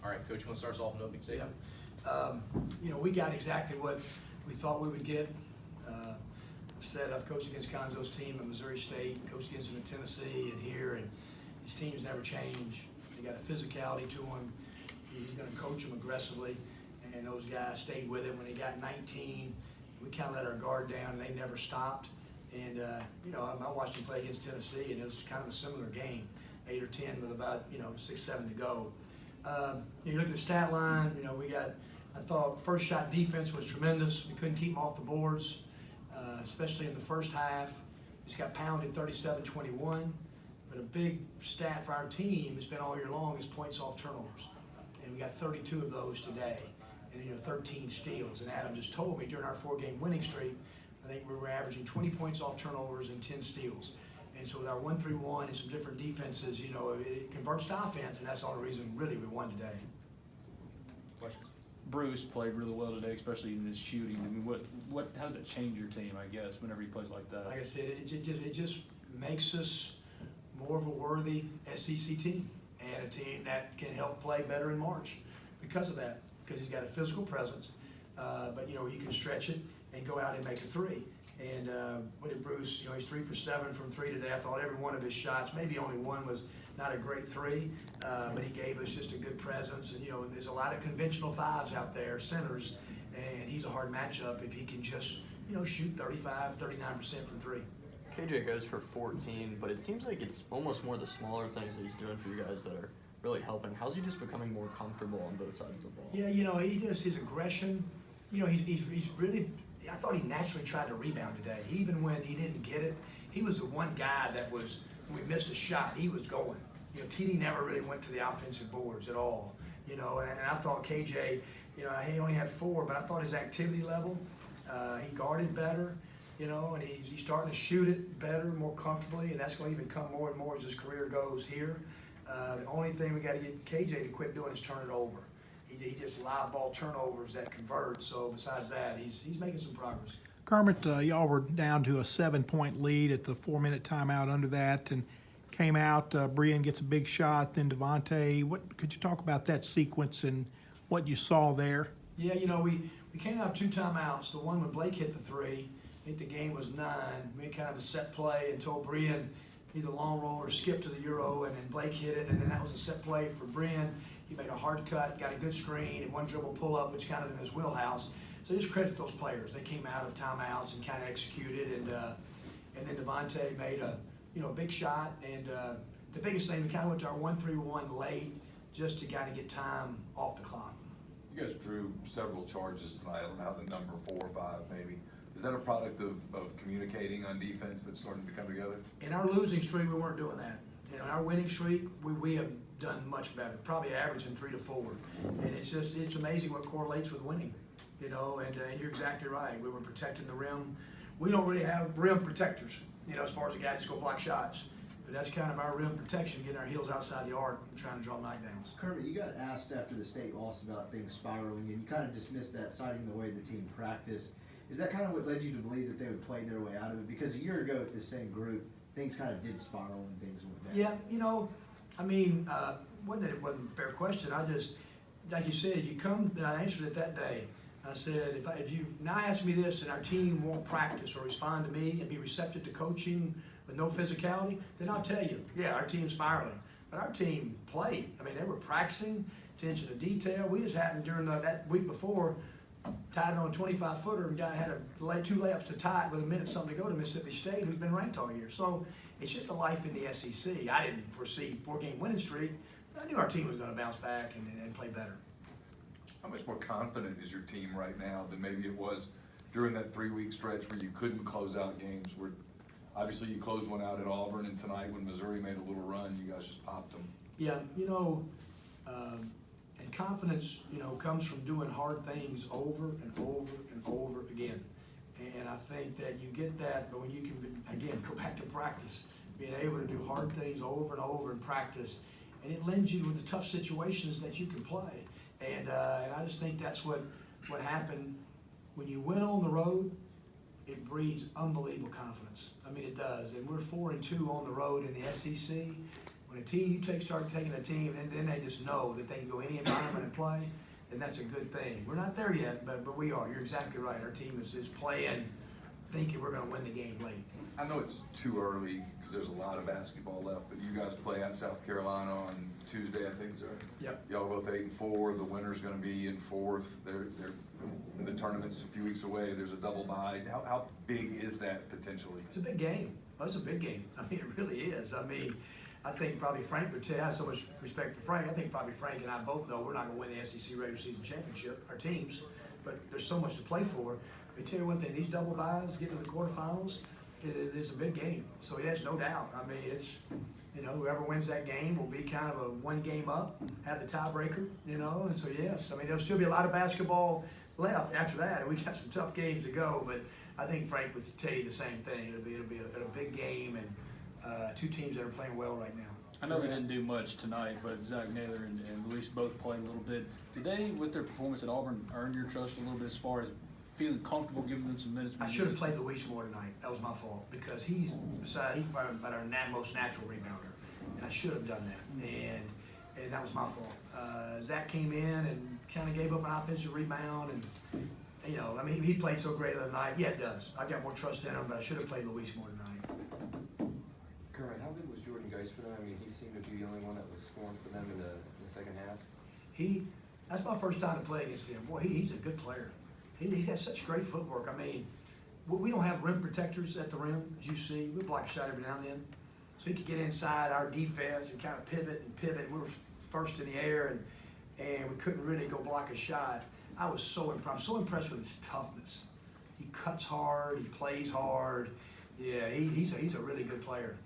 All right, Coach, you want to start us off in opening statement? We got exactly what we thought we would get. I've coached against Conzo's team at Missouri State, coached against them at Tennessee and here, and these teams never change. They got a physicality to them. He's going to coach them aggressively, and those guys stayed with him. When they got 19, we kind of let our guard down, and they never stopped. And, I watched them play against Tennessee, and it was kind of a similar game, 8 or 10 with about, 6, 7 to go. You look at the stat line, I thought first shot defense was tremendous. We couldn't keep them off the boards, especially in the first half. We just got pounded 37-21. But a big stat for our team has been all year long is points off turnovers. And we got 32 of those today, and 13 steals. And Adam just told me during our 4-game winning streak, I think we were averaging 20 points off turnovers and 10 steals. And so with our 1-3-1 and some different defenses, it converts to offense, and that's the only reason really we won today. Questions? Bruce played really well today, especially in his shooting. I mean, how does that change your team, I guess, whenever he plays like that? Like I said, it just makes us more of a worthy SEC team and a team that can help play better in March because of that, because he's got a physical presence. But you can stretch it and go out and make a three. And what did Bruce, he's 3 for 7 from 3 today. I thought every one of his shots, maybe only one was not a great three, but he gave us just a good presence. And, there's a lot of conventional fives out there, centers, and he's a hard matchup if he can just, shoot 35, 39% from 3. KJ goes for 14, but it seems like it's almost more the smaller things that he's doing for you guys that are really helping. How's he just becoming more comfortable on both sides of the ball? Yeah, his aggression, he's really, I thought he naturally tried to rebound today. Even when he didn't get it, he was the one guy that was, when we missed a shot, he was going. TD never really went to the offensive boards at all, and I thought KJ, he only had 4, but I thought his activity level, he guarded better, and he's starting to shoot it better, more comfortably, and that's going to even come more and more as his career goes here. The only thing we got to get KJ to quit doing is turn it over. He just live ball turnovers that convert. So besides that, he's making some progress. Kermit, y'all were down to a 7-point lead at the 4-minute timeout under that, and came out. Brian gets a big shot, then Devontae. What could you talk about that sequence and what you saw there? Yeah, we came out of 2 timeouts. The one when Blake hit the 3, I think the game was 9. We had kind of a set play and told Brian either long roll or skip to the Euro, and then Blake hit it, and then that was a set play for Brian. He made a hard cut, got a good screen, and one dribble pull-up, which kind of in his wheelhouse. So just credit those players. They came out of timeouts and kind of executed, and then Devontae made a big shot. And the biggest thing, we kind of went to our 1-3-1 late just to kind of get time off the clock. You guys drew several charges tonight. I don't know how the number 4 or 5 maybe. Is that a product of communicating on defense that's starting to come together? In our losing streak, we weren't doing that. In our winning streak, we have done much better, probably averaging 3 to 4. And it's amazing what correlates with winning, and you're exactly right. We were protecting the rim. We don't really have rim protectors, as far as a guy just go block shots. But that's kind of our rim protection, getting our heels outside the arc and trying to draw knockdowns. Kermit, you got asked after the state loss about things spiraling, and you kind of dismissed that, citing the way the team practiced. Is that kind of what led you to believe that they would play their way out of it? Because a year ago with this same group, things kind of did spiral and things went down. Yeah, it wasn't a fair question. I just, like you said, you come, and I answered it that day. I said, if you now ask me this and our team won't practice or respond to me and be receptive to coaching with no physicality, then I'll tell you, yeah, our team's spiraling. But our team played. They were practicing, attention to detail. We just happened during that week before, tied it on a 25-footer, and guy had 2 layups to tie it with a minute something to go to Mississippi State, who's been ranked all year. So it's just a life in the SEC. I didn't foresee 4-game winning streak. I knew our team was going to bounce back and play better. How much more confident is your team right now than maybe it was during that 3-week stretch where you couldn't close out games? Where obviously you closed one out at Auburn, and tonight when Missouri made a little run, you guys just popped them. Yeah, and confidence, comes from doing hard things over and over and over again. And I think that you get that, but when you can, again, go back to practice, being able to do hard things over and over in practice, and it lends you with the tough situations that you can play. And I just think that's what happened. When you win on the road, it breeds unbelievable confidence. It does. And we're 4-2 on the road in the SEC. When a team, you start taking a team, and then they just know that they can go any environment and play, then that's a good thing. We're not there yet, but we are. You're exactly right. Our team is playing, thinking we're gonna win the game late. I know it's too early, because there's a lot of basketball left, but you guys play at South Carolina on Tuesday, I think, is that right? Yep. Y'all both 8-4, the winner's gonna be in fourth, the tournament's a few weeks away, there's a double bye. How big is that potentially? It's a big game. Well, it's a big game. I mean, it really is. I mean, I think probably Frank would tell you, I have so much respect for Frank, I think probably Frank and I both know we're not gonna win the SEC regular season championship, our teams, but there's so much to play for. I tell you one thing, these double byes, getting to the quarterfinals, is a big game. So yes, no doubt. I mean, it's, you know, whoever wins that game will be kind of a one game up, have the tiebreaker, you know, and so yes, I mean, there'll still be a lot of basketball left after that, and we got some tough games to go, but I think Frank would tell you the same thing. It'll be a big game, and two teams that are playing well right now. I know they didn't do much tonight, but Zach Naylor and Luis both played a little bit. Did they, with their performance at Auburn, earn your trust a little bit as far as feeling comfortable giving them some minutes? I should have played Luis more tonight. That was my fault, because he's probably about our most natural rebounder, and I should have done that, and that was my fault. Zach came in and kind of gave up an offensive rebound, and you know, I mean, he played so great the other night. Yeah, it does. I got more trust in him, but I should have played Luis more tonight. Kermit, how good was Jordan Geis for them? I mean, he seemed to be the only one that was scoring for them in the second half. That's my first time to play against him. Boy, he's a good player. He has such great footwork. I mean, we don't have rim protectors at the rim, as you see. We block a shot every now and then. So he could get inside our defense and kind of pivot. We were first in the air, and we couldn't really go block a shot. I was so impressed. I'm so impressed with his toughness. He cuts hard. He plays hard. Yeah, he's a really good player.